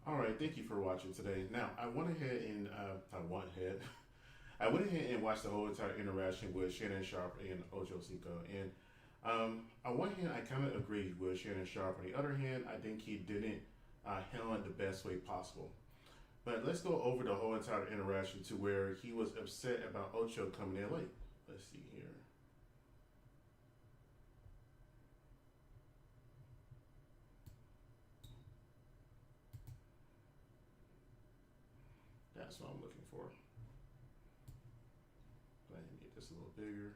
All right, thank you for watching today. Now, I went ahead and I went ahead and watched the whole entire interaction with Shannon Sharpe and Ochocinco. And on one hand, I kind of agreed with Shannon Sharpe. On the other hand, I think he didn't handle it the best way possible. But let's go over the whole entire interaction to where he was upset about Ocho coming in late. Let's see here. That's what I'm looking for. Go ahead and get this a little bigger.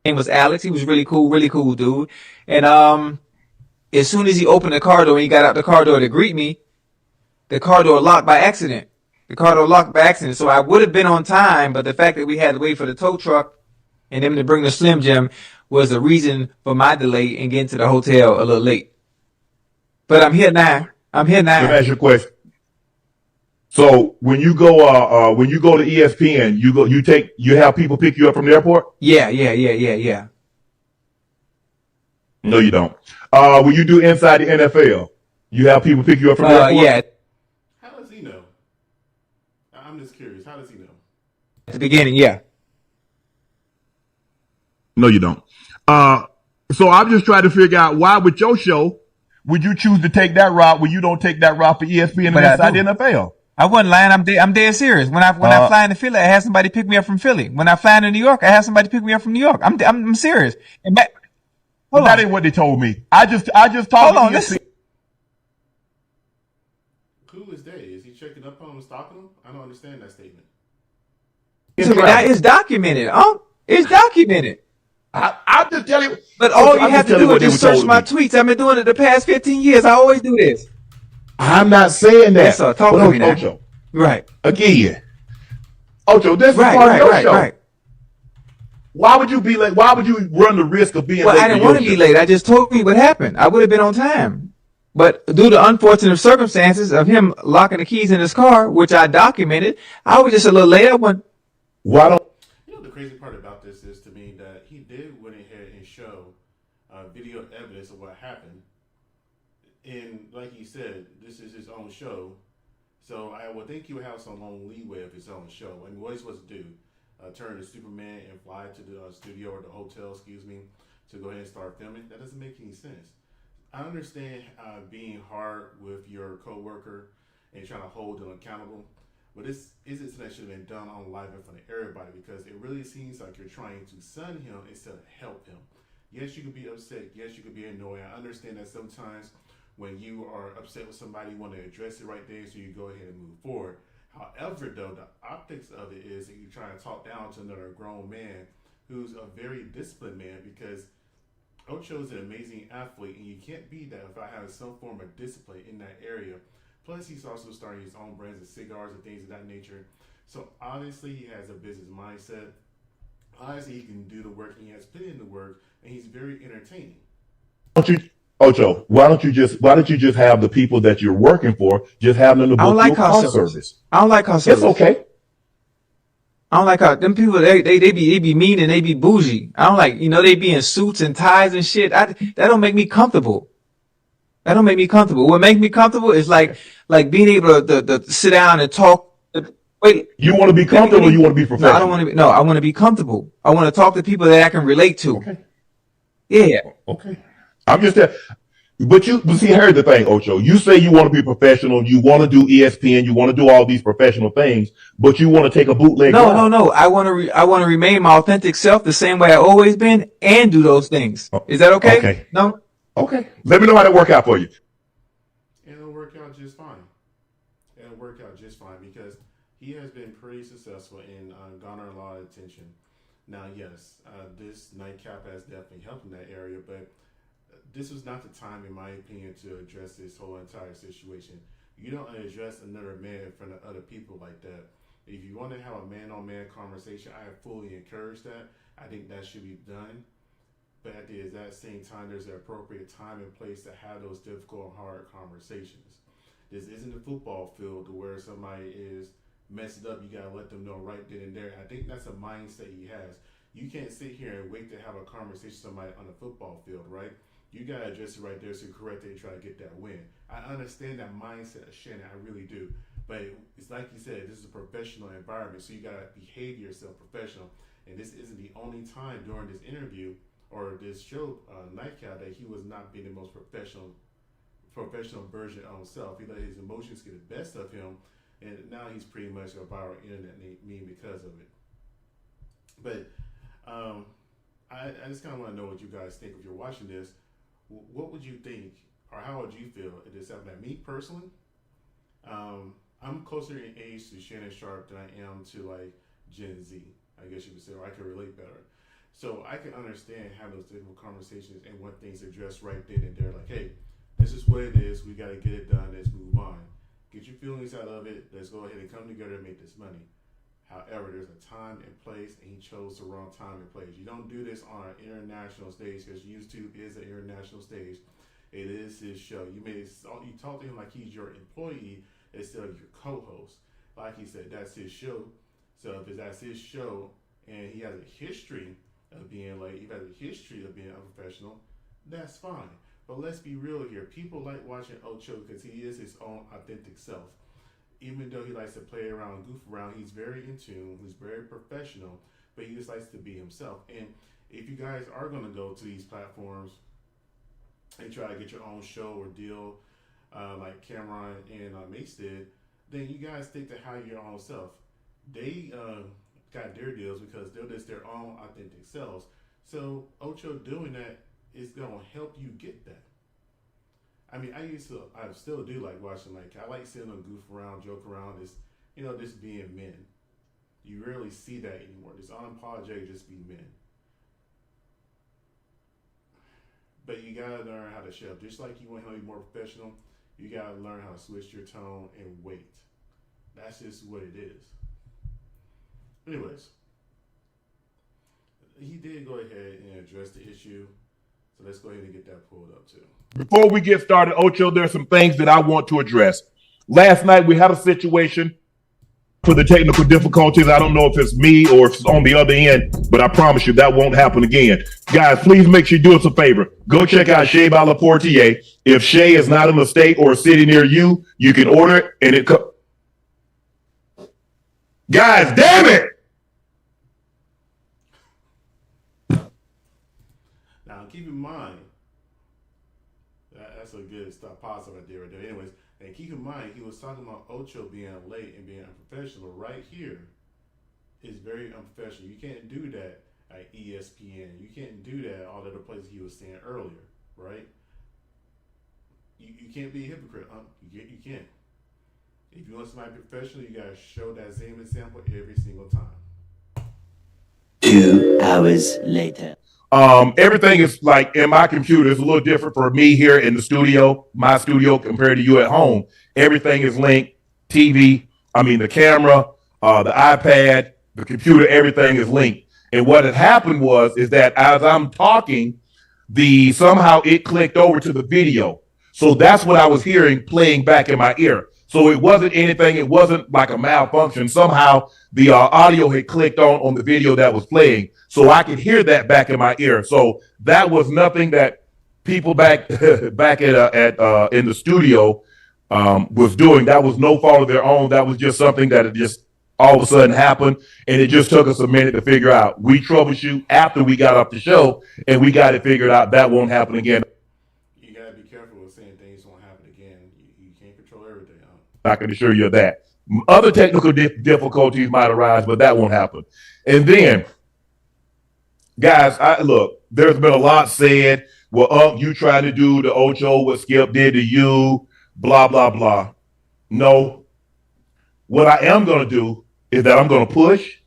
Name was Alex. He was really cool dude. And as soon as he opened the car door and he got out the car door to greet me, the car door locked by accident. The car door locked by accident. So I would have been on time, but the fact that we had to wait for the tow truck and them to bring the Slim Jim was the reason for my delay in getting to the hotel a little late. But I'm here now. I'm here Let me now. ask you a question. So when you go to ESPN, you have people pick you up from the airport? Yeah. No, you don't. When you do inside the NFL, you have people pick you up from the airport? Yeah. How does he know? I'm just curious. How does he know? At the beginning, yeah. No, you don't. Uh, so I'm just trying to figure out why with your show would you choose to take that route when you don't take that route for ESPN and But I inside the do. NFL? I wasn't lying. I'm dead serious. When I Uh, fly into Philly, I have somebody pick me up from Philly. When I fly into New York, I have somebody pick me up from New York. I'm serious. And back, hold that on, ain't what they told me. I just talked hold to on. ESPN. Listen, Who is they? Is he checking up on him, stalking him? I don't understand that statement. to me, that Travel. is documented. It's documented. I'm just telling you, But all Ocho, you I'm have just to telling you do is what they just were search told my me. tweets. I've been doing it the past 15 years. I always do this. I'm not saying Yes, that, sir. Talk but to me now. Ocho, Right, again, Ocho, this is right, part of right, your right, show. right. Why would you be late? Why would you run the risk of being Well, I late for didn't want your to be show? late. I just told you what happened. I would have been on time. But due to unfortunate circumstances of him locking the keys in his car, which I documented, I was just a little late. I went, Why don't You know, the crazy part about this is to me that he did went ahead and show video evidence of what happened. And like he said, this is his own show. So I would think he would have some long leeway of his own show. I mean, what he's supposed to do? Turn to Superman and fly to the studio or the hotel, excuse me, to go ahead and start filming? That doesn't make any sense. I understand being hard with your coworker and trying to hold them accountable, but this isn't that should have been done on live in front of everybody because it really seems like you're trying to sun him instead of help him. Yes, you could be upset. Yes, you could be annoyed. I understand that sometimes when you are upset with somebody, you want to address it right there, so you go ahead and move forward. However, though, the optics of it is that you're trying to talk down to another grown man who's a very disciplined man because Ocho is an amazing athlete, and you can't beat that without having some form of discipline in that area. Plus, he's also starting his own brands of cigars and things of that nature. So obviously, he has a business mindset. Obviously, he can do the work, and he has put in the work, and he's very entertaining. you, Ocho? Why don't you just have the people that you're working for just have them to I don't book you like a car car service. service? I don't like car It's service. okay. I don't like how them people they be mean and they be bougie. I don't like they be in suits and ties and shit. That don't make me comfortable. That don't make me comfortable. What makes me comfortable is like being able to sit down and talk. Wait, You want to be let comfortable or me you want to be no, I don't want professional? to be no, I want to be comfortable. I want to talk to people that I can relate to. Okay. Yeah. Okay. I'm just there. But see, here's the thing, Ocho. You say you want to be professional, you want to do ESPN, you want to do all these professional things, but you want to take a bootleg route. No. I want to remain my authentic self the same way I always been and do those things. Oh, Is that okay? okay. No? Okay. Let me know how that work out for you. And it'll work out just fine. It'll work out just fine because he has been pretty successful in garnering a lot of attention. Now, yes, this nightcap has definitely helped in that area, but this was not the time, in my opinion, to address this whole entire situation. You don't address another man in front of other people like that. If you want to have a man-on-man conversation, I fully encourage that. I think that should be done. But at the exact same time, there's an appropriate time and place to have those difficult and hard conversations. This isn't a football field to where somebody is messed up. You gotta let them know right then and there. I think that's a mindset he has. You can't sit here and wait to have a conversation with somebody on the football field, right? you gotta address it right there so you correct it and try to get that win. I understand that mindset of Shannon, I really do. But it's like you said, this is a professional environment, so you gotta behave yourself professional. And this isn't the only time during this interview or this show, Nightcap, that he was not being the most professional version of himself. He let his emotions get the best of him, and now he's pretty much a viral internet meme because of it. But I just kind of want to know what you guys think if you're watching this. What would you think, or how would you feel if this happened? Me personally, I'm closer in age to Shannon Sharpe than I am to like Gen Z, I guess you would say, or I can relate better. So I can understand having those difficult conversations and want things addressed right then and there. Like, hey, this is what it is. We got to get it done. Let's move on. Get your feelings out of it. Let's go ahead and come together and make this money. However, there's a time and place, and he chose the wrong time and place. You don't do this on an international stage because YouTube is an international stage. It is his show. You talk to him like he's your employee instead of your co-host. Like he said, that's his show. So if that's his show and he has a history of being late, he has a history of being unprofessional, that's fine. But let's be real here. People like watching Ocho because he is his own authentic self. Even though he likes to play around, goof around, he's very in tune, he's very professional, but he just likes to be himself. And if you guys are going to go to these platforms and try to get your own show or deal like Cameron and Mace did, then you guys stick to how your own self. They got their deals because they're just their own authentic selves. So Ocho doing that is going to help you get that. I mean, I still do like watching, like, I like seeing them goof around, joke around, just being men. You rarely see that anymore. This unapologetic, just be men. But you gotta learn how to show up. Just like you want to be more professional, you gotta learn how to switch your tone and wait. That's just what it is. Anyways, he did go ahead and address the issue. So let's go ahead and get that pulled up too. Before we get started, Ocho, there's some things that I want to address. Last night we had a situation for the technical difficulties. I don't know if it's me or if it's on the other end, but I promise you that won't happen again. Guys, please make sure you do us a favor. Go check out Shea by La Portier. If Shea is not in the state or a city near you, you can order it and it comes. Guys, damn it! Now keep in mind, that's a good pause right there. Anyways, and keep in mind, he was talking about Ocho being late and being unprofessional. Right here is very unprofessional. You can't do that at ESPN. You can't do that at all the other places he was saying earlier, right? You can't be a hypocrite. You can't. If you want somebody professional, you gotta show that same example every single time. 2 hours later. Everything is like in my computer. It's a little different for me here in the studio, my studio compared to you at home. Everything is linked. The camera, the iPad, the computer, everything is linked. And what had happened is that as I'm talking, somehow it clicked over to the video. So that's what I was hearing playing back in my ear. So it wasn't anything. It wasn't like a malfunction. Somehow the audio had clicked on the video that was playing. So I could hear that back in my ear. So that was nothing that people back in the studio was doing. That was no fault of their own. That was just something that it just all of a sudden happened. And it just took us a minute to figure out. We troubleshoot after we got off the show and we got it figured out. That won't happen again. You gotta be careful with saying things won't happen again. You can't control everything. I can assure you of that. Other technical difficulties might arise, but that won't happen. And then, guys, there's been a lot said. Well, you tried to do to Ocho what Skip did to you, blah, blah, blah. No. What I am going to do is that I'm going to push,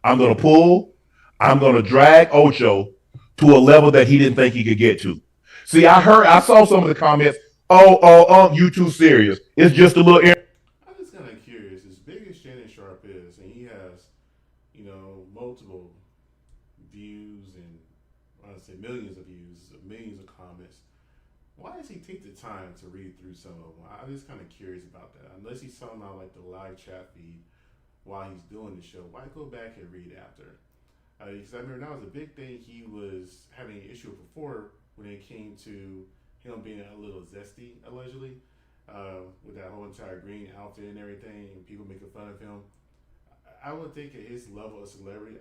I'm going to pull, I'm going to drag Ocho to a level that he didn't think he could get to. See, I saw some of the comments. You too serious. It's just a little. I'm just kind of curious. As big as Shannon Sharpe is, and he has, multiple views and I'd say millions of views, millions of comments. Why does he take the time to read through some of them? I'm just kind of curious about that. Unless he's somehow like the live chat feed while he's doing the show, why go back and read after? Because I remember that was a big thing he was having an issue before when it came to him being a little zesty, allegedly, with that whole entire green outfit and everything, and people making fun of him. I would think at his level of celebrity,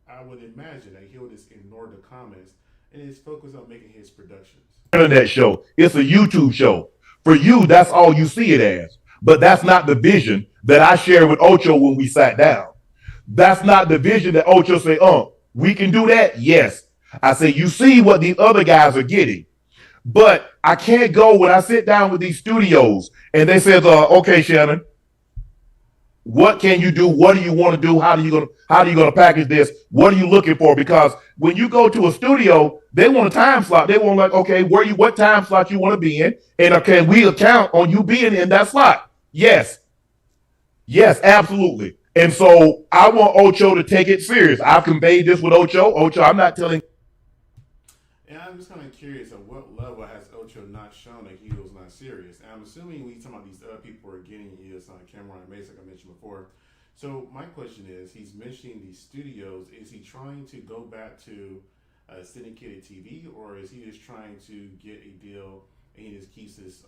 I would imagine that he would just ignore the comments and just focus on making his productions. Internet show. It's a YouTube show. For you, that's all you see it as. But that's not the vision that I shared with Ocho when we sat down. That's not the vision that Ocho say, we can do that? Yes. I say, you see what these other guys are getting. But I can't go when I sit down with these studios and they say, okay, Shannon, what can you do? What do you want to do? How are you gonna package this? What are you looking for? Because when you go to a studio, they want a time slot. They want okay, what time slot you want to be in, and can we account on you being in that slot? Yes, absolutely. And so I want Ocho to take it serious. I've conveyed this with Ocho. Ocho, I'm not telling. And I'm just kind of curious at what level has Ocho not shown that he was not serious. And I'm assuming we talking about these other people are getting is Cameron and Mace, like I mentioned before. So my question is, he's mentioning these studios. Is he trying to go back to syndicated TV, or is he just trying to get a deal and he just keeps his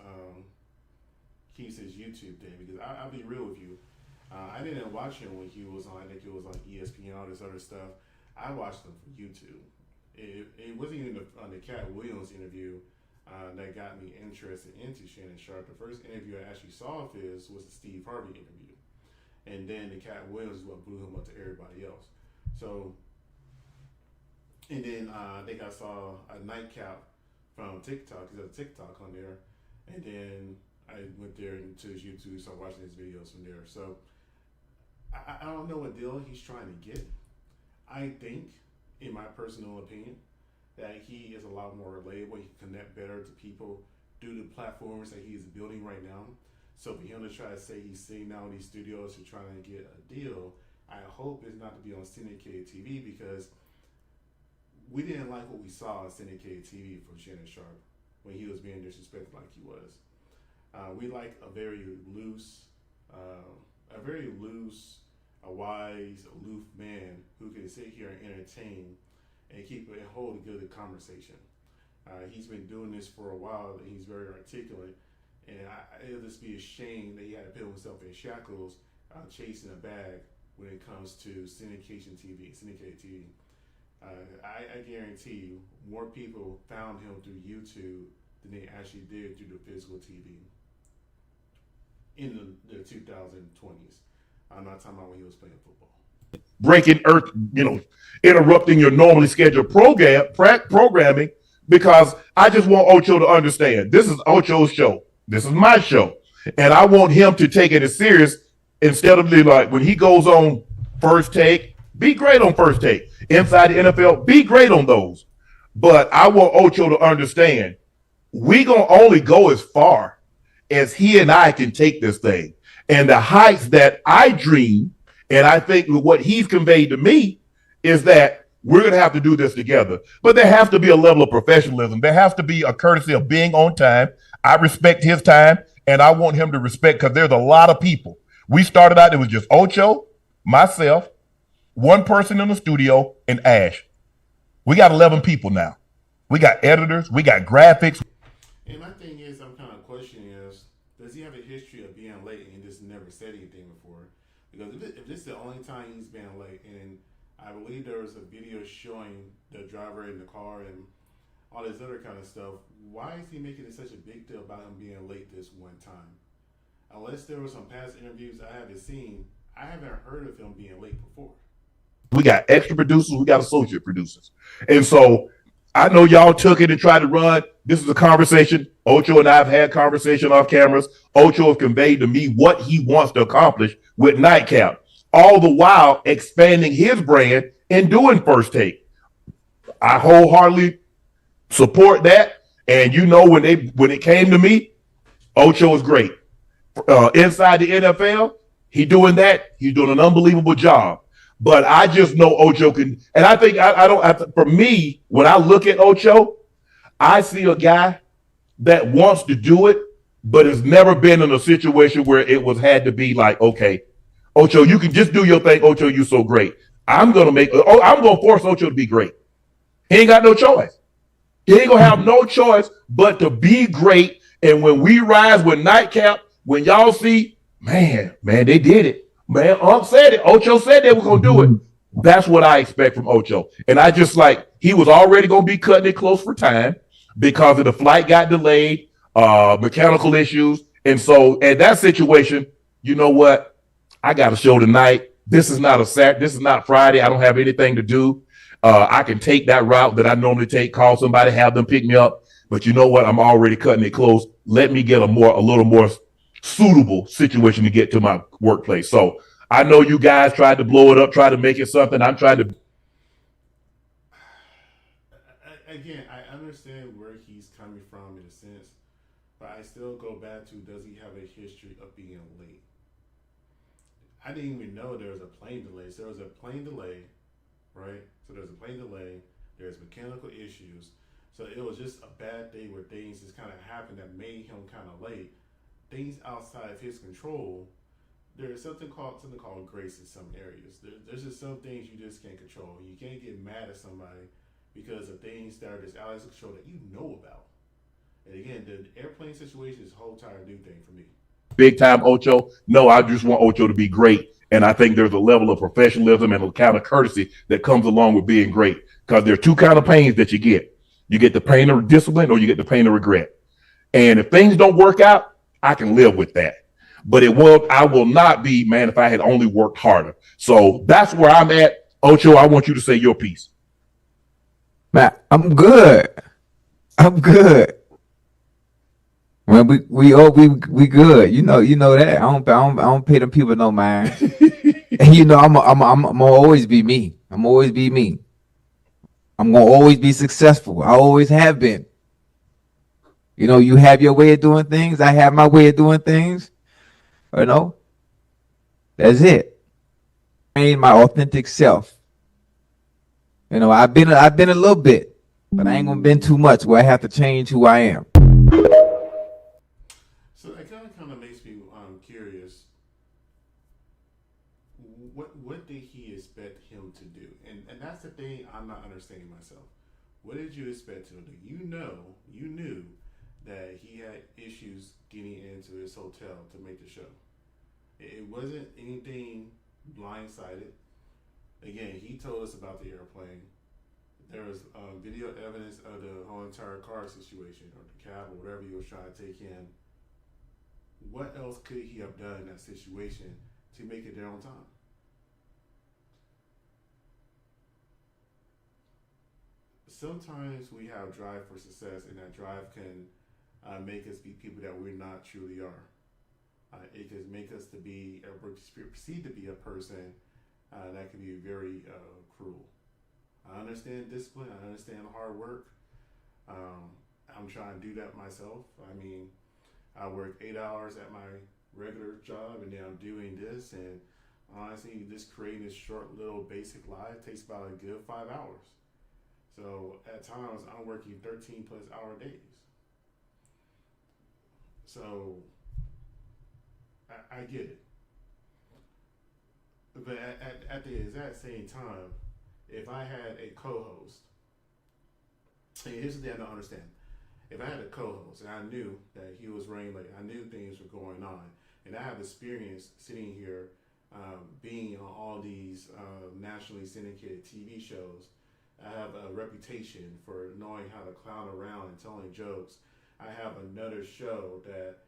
YouTube thing? Because I'll be real with you. I didn't watch him when he was on, I think it was on ESPN, all this other stuff. I watched him from YouTube. It wasn't even on the Cat Williams interview that got me interested into Shannon Sharpe. The first interview I actually saw of his was the Steve Harvey interview. And then the Cat Williams is what blew him up to everybody else. So, and then I think I saw a nightcap from TikTok. He's got a TikTok on there. And then I went there into his YouTube, started watching his videos from there. So, I don't know what deal he's trying to get. I think, in my personal opinion, that he is a lot more relatable. He can connect better to people due to platforms that he's building right now. So for him to try to say he's sitting down in these studios to try to get a deal, I hope it's not to be on syndicated TV, because we didn't like what we saw on syndicated TV from Shannon Sharpe when he was being disrespected like he was. We like a very loose, a wise, aloof man who can sit here and entertain and hold a good conversation. He's been doing this for a while, and he's very articulate. And it'll just be a shame that he had to put himself in shackles chasing a bag when it comes to syndicated TV. I guarantee you, more people found him through YouTube than they actually did through the physical TV in the 2020s. I'm not talking about when he was playing football. Breaking earth, interrupting your normally scheduled programming, because I just want Ocho to understand this is Ocho's show. This is my show. And I want him to take it as serious instead of like when he goes on First Take, be great on First Take. Inside the NFL, be great on those. But I want Ocho to understand we going to only go as far as he and I can take this thing. And the heights that I dream, and I think what he's conveyed to me, is that we're going to have to do this together. But there has to be a level of professionalism. There has to be a courtesy of being on time. I respect his time, and I want him to respect, because there's a lot of people. We started out, it was just Ocho, myself, one person in the studio, and Ash. We got 11 people now. We got editors. We got graphics. And my thing is, I'm kind of questioning is, does he have a history of being late and just never said anything before? Because if this is the only time he's been late, and I believe there was a video showing the driver in the car and all this other kind of stuff, why is he making it such a big deal about him being late this one time? Unless there were some past interviews I haven't seen, I haven't heard of him being late before. We got extra producers, we got associate producers. And so I know y'all took it and tried to run. This is a conversation. Ocho and I have had conversation off cameras. Ocho has conveyed to me what he wants to accomplish with Nightcap, all the while expanding his brand and doing First Take. I wholeheartedly support that. And when it came to me, Ocho is great. Inside the NFL, he's doing that. He's doing an unbelievable job. But I just know Ocho can, and I think for me, when I look at Ocho, I see a guy that wants to do it, but has never been in a situation where it had to be like, okay, Ocho, you can just do your thing. Ocho, you're so great. I'm going to force Ocho to be great. He ain't got no choice. He ain't gonna have no choice but to be great. And when we rise with nightcap, when y'all see, man, they did it. Man, said it. Ocho said they were gonna do it. That's what I expect from Ocho. And I just like he was already gonna be cutting it close for time because of the flight got delayed, mechanical issues. And so at that situation, you know what? I got a show tonight. This is not a Saturday. This is not Friday. I don't have anything to do. I can take that route that I normally take, call somebody, have them pick me up. But you know what? I'm already cutting it close. Let me get a little more suitable situation to get to my workplace. So I know you guys tried to blow it up, try to make it something. I'm trying to. Again, I understand where he's coming from in a sense, but I still go back to, does he have a history of being late? I didn't even know there was a plane delay. So there was a plane delay, right? So there's a plane delay. There's mechanical issues. So it was just a bad day where things just kind of happened that made him kind of late. Things outside of his control. There's something called grace in some areas. There's just some things you just can't control. You can't get mad at somebody because of things that are just out of control that you know about. And again, the airplane situation is a whole entire new thing for me. Big time Ocho. No, I just want Ocho to be great. And I think there's a level of professionalism and a kind of courtesy that comes along with being great. Because there are two kind of pains that you get. You get the pain of discipline or you get the pain of regret. And if things don't work out, I can live with that. But I will not be, man, if I had only worked harder. So that's where I'm at. Ocho, I want you to say your piece. Man, I'm good. Man, we good. You know that. I don't pay them people no mind. And you know I'm gonna always be me. I'm always be me. I'm gonna always be successful. I always have been. You know, you have your way of doing things. I have my way of doing things. You know, that's it. I ain't my authentic self. You know, I've been a little bit, but I ain't gonna been too much where I have to change who I am. So that kind of makes me curious. What did he expect him to do? And that's the thing I'm not understanding myself. What did you expect him to do? You knew that he had issues getting into his hotel to make the show. It wasn't anything blindsided. Again, he told us about the airplane. There was video evidence of the whole entire car situation or the cab or whatever he was trying to take in. What else could he have done in that situation to make it there on time? Sometimes we have drive for success, and that drive can make us be people that we not truly are. It can make us to be or perceived to be a person that can be very cruel. I understand discipline. I understand hard work. I'm trying to do that myself. I mean, I work 8 hours at my regular job, and then I'm doing this. And honestly, just creating this short little basic life takes about a good 5 hours. So at times, I'm working 13 plus hour days. So I get it. But at the exact same time, if I had a co-host, and here's the thing I don't understand. If I had a co-host and I knew that he was running late, I knew things were going on, and I have experience sitting here being on all these nationally syndicated TV shows. I have a reputation for knowing how to clown around and telling jokes. I have another show that,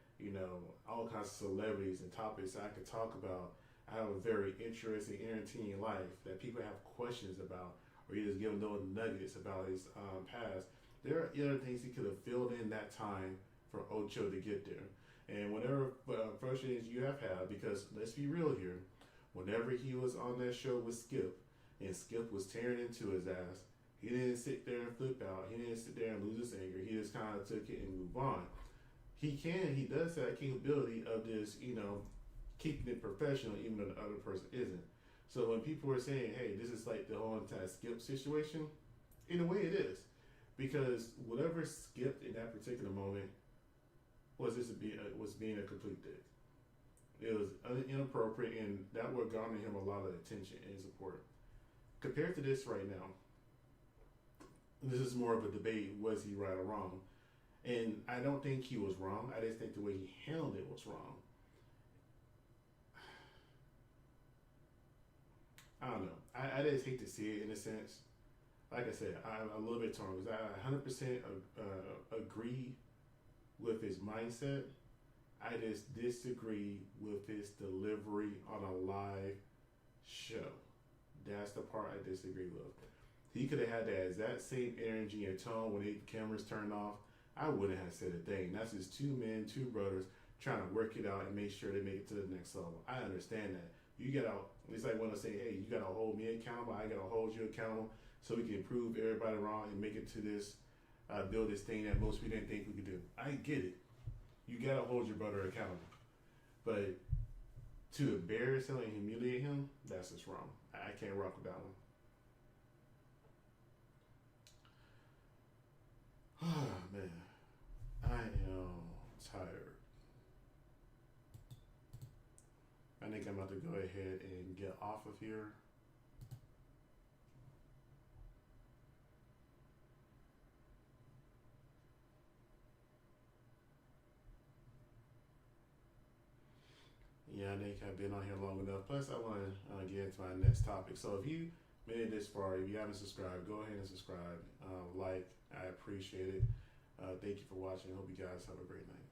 all kinds of celebrities and topics I could talk about. I have a very interesting, entertaining life that people have questions about, or you just give them little nuggets about his past. There are other things he could have filled in that time for Ocho to get there. And whatever frustrations you have had, because let's be real here, whenever he was on that show with Skip, and Skip was tearing into his ass, he didn't sit there and flip out. He didn't sit there and lose his anger. He just kind of took it and moved on. He does have that capability of just, keeping it professional even though the other person isn't. So when people are saying, hey, this is like the whole entire Skip situation, in a way it is. Because whatever Skip in that particular moment was being a complete dick. It was inappropriate, and that would garner him a lot of attention and support. Compared to this right now, this is more of a debate: was he right or wrong? And I don't think he was wrong. I just think the way he handled it was wrong. I don't know. I just hate to see it in a sense. Like I said, I'm a little bit torn because I 100% agree with his mindset. I just disagree with his delivery on a live show. That's the part I disagree with. He could have had that exact same energy and tone when the cameras turned off. I wouldn't have said a thing. That's just two men, two brothers trying to work it out and make sure they make it to the next level. I understand that. You gotta, it's like when I say, hey, you gotta hold me accountable, I gotta hold you accountable so we can prove everybody wrong and make it to this, build this thing that most people didn't think we could do. I get it. You gotta hold your brother accountable. But to embarrass him and humiliate him, that's just wrong. I can't rock with that one. Oh, man. I am tired. I think I'm about to go ahead and get off of here. Yeah, I think I've been on here long enough. Plus, I want to get into my next topic. So if you made it this far, if you haven't subscribed, go ahead and subscribe. Like, I appreciate it. Thank you for watching. Hope you guys have a great night.